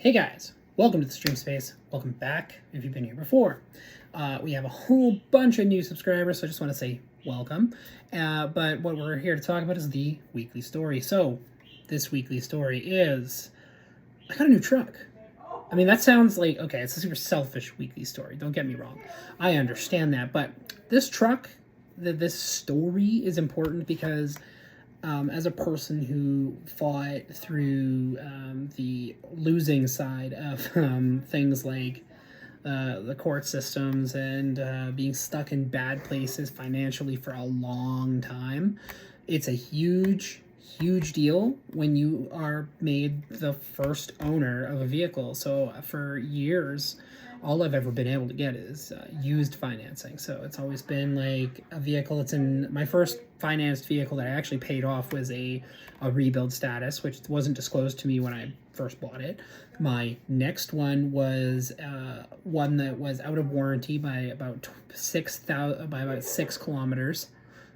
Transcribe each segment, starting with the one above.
Hey guys, welcome to the stream space. Welcome back if you've been here before. We have a whole bunch of new subscribers, so I just want to say welcome. But what we're here to talk about is the weekly story. So this weekly story is, I got a new truck. I mean, that sounds like, okay, it's a super selfish weekly story. Don't get me wrong. I understand that. But this truck, this story is important because as a person who fought through the losing side of things like the court systems and being stuck in bad places financially for a long time, it's a huge deal when you are made the first owner of a vehicle. So for years, all I've ever been able to get is used financing. So it's always been like a vehicle that's in my first financed vehicle that I actually paid off was a rebuild status, which wasn't disclosed to me when I first bought it. My next one was one that was out of warranty by about 6 kilometers.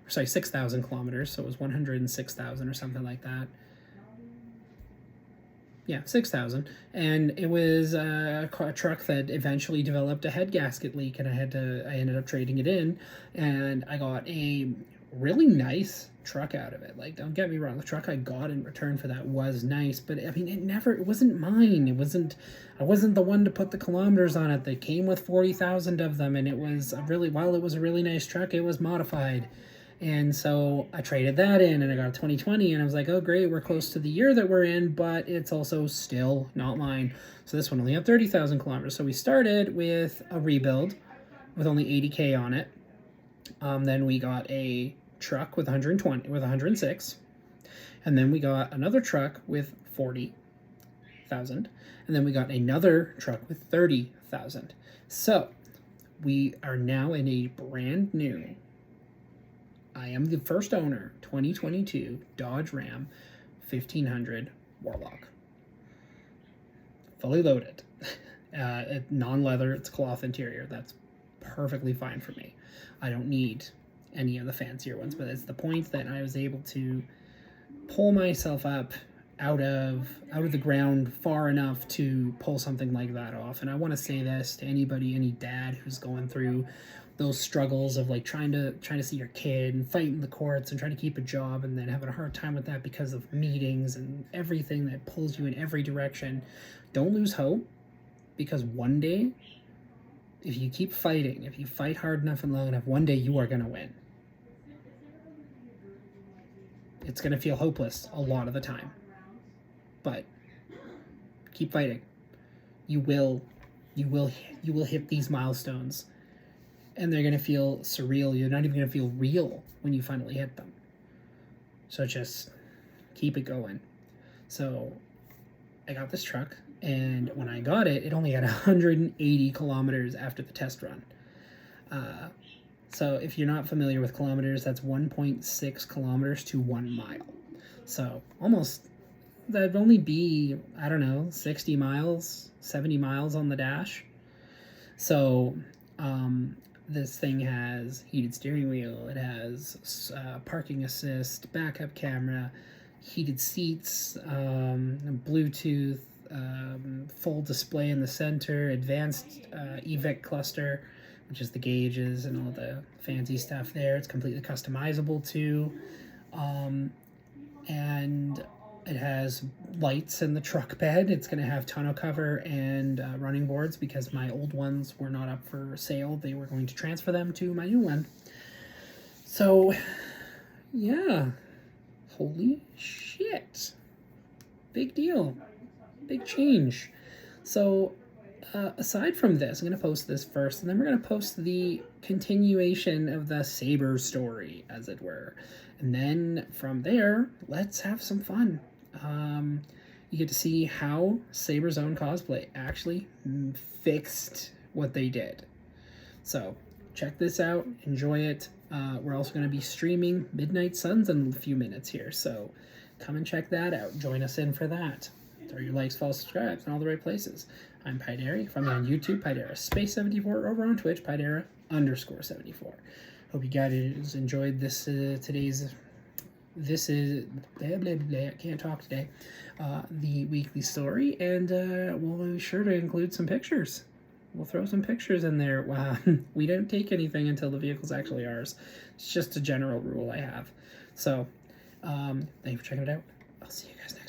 Sorry, 6,000 kilometers. So it was 106,000 or something like that. Yeah, 6,000. And it was a truck that eventually developed a head gasket leak, and I ended up trading it in, and I got a really nice truck out of it. Like, don't get me wrong, the truck I got in return for that was nice, but I mean, it wasn't mine. I wasn't the one to put the kilometers on it. They came with 40,000 of them, and while it was a really nice truck, it was modified. And so I traded that in and I got a 2020, and I was like, oh great, we're close to the year that we're in, but it's also still not mine. So this one only had 30,000 kilometers. So we started with a rebuild with only 80K on it. Then we got a truck with 106. And then we got another truck with 40,000. And then we got another truck with 30,000. So we are now in a brand new, I am the first owner, 2022 Dodge Ram 1500 Warlock. Fully loaded. Non-leather, it's cloth interior. That's perfectly fine for me. I don't need any of the fancier ones, but it's the point that I was able to pull myself up out of the ground far enough to pull something like that off. And I want to say this to anybody, any dad who's going through those struggles of like trying to see your kid and fighting the courts and trying to keep a job and then having a hard time with that because of meetings and everything that pulls you in every direction. Don't lose hope, because one day, if you keep fighting, if you fight hard enough and long enough, one day you are going to win. It's going to feel hopeless a lot of the time, but keep fighting. You will hit these milestones, and they're going to feel surreal. You're not even going to feel real when you finally hit them. So just keep it going. So I got this truck, and when I got it, it only had 180 kilometers after the test run. So if you're not familiar with kilometers, that's 1.6 kilometers to 1 mile. So almost, that'd only be, I don't know, 60 miles, 70 miles on the dash. So this thing has heated steering wheel, it has parking assist, backup camera, heated seats, Bluetooth, full display in the center, advanced EVIC cluster, which is the gauges and all the fancy stuff there. It's completely customizable too. And it has lights in the truck bed. It's going to have tonneau cover and running boards because my old ones were not up for sale. They were going to transfer them to my new one. So, yeah. Holy shit. Big deal. Big change. So, aside from this, I'm going to post this first, and then we're going to post the continuation of the Saber story, as it were. And then from there, let's have some fun. You get to see how Saber's own cosplay actually fixed what they did. So check this out, enjoy it. We're also going to be streaming Midnight Suns in a few minutes here, so come and check that out. Join us in for that. Throw your likes, follow, subscribe, in all the right places. I'm Pydera. Find me on YouTube, Pydera Space 74, over on Twitch, Pydera_74. Hope you guys enjoyed this today's this is blah, blah, blah, I can't talk today. The weekly story, and we'll be sure to include some pictures. We'll throw some pictures in there. Wow, we don't take anything until the vehicle's actually ours. It's just a general rule I have. So, thank you for checking it out. I'll see you guys next time.